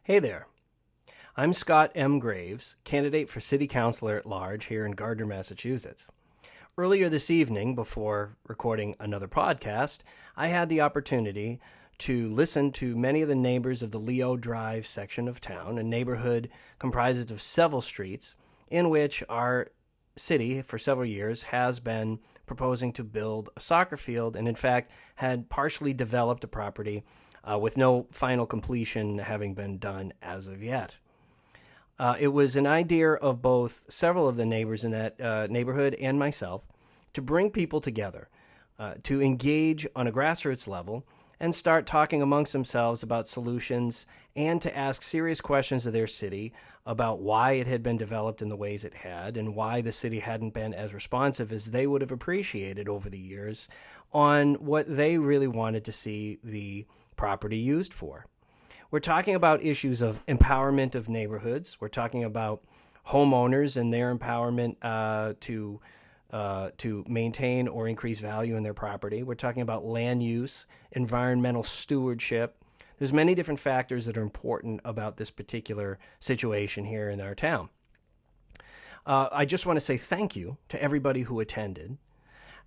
Hey there. I'm Scott M. Graves, candidate for City Councilor at Large here in Gardner, Massachusetts. Earlier this evening, before recording another podcast, I had the opportunity to listen to many of the neighbors of the Leo Drive section of town, a neighborhood comprised of several streets in which our city for several years has been proposing to build a soccer field and in fact had partially developed a property with no final completion having been done as of yet. It was an idea of both several of the neighbors in that neighborhood and myself to bring people together, to engage on a grassroots level and start talking amongst themselves about solutions and to ask serious questions of their city about why it had been developed in the ways it had and why the city hadn't been as responsive as they would have appreciated over the years on what they really wanted to see the property used for. We're talking about issues of empowerment of neighborhoods. We're talking about homeowners and their empowerment to maintain or increase value in their property. We're talking about land use, environmental stewardship. There's many different factors that are important about this particular situation here in our town. I just want to say thank you to everybody who attended.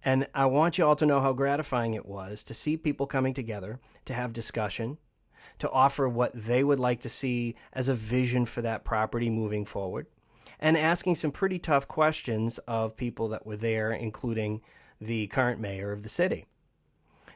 And I want you all to know how gratifying it was to see people coming together to have discussion, to offer what they would like to see as a vision for that property moving forward, and asking some pretty tough questions of people that were there, including the current mayor of the city.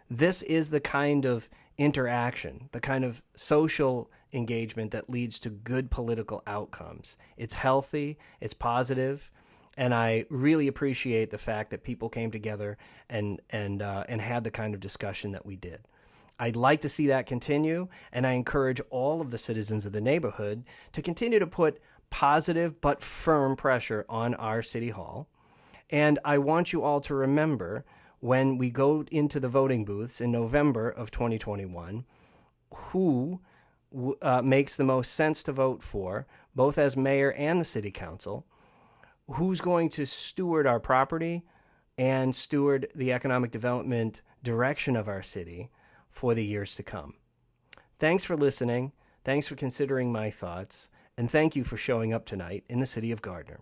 This is the kind of interaction, the kind of social engagement that leads to good political outcomes. It's healthy, it's positive, and I really appreciate the fact that people came together and had the kind of discussion that we did. I'd like to see that continue, and I encourage all of the citizens of the neighborhood to continue to put positive but firm pressure on our City Hall. And I want you all to remember when we go into the voting booths in November of 2021, who makes the most sense to vote for, both as mayor and the city council, who's going to steward our property and steward the economic development direction of our city for the years to come. Thanks for listening. Thanks for considering my thoughts. And thank you for showing up tonight in the city of Gardner.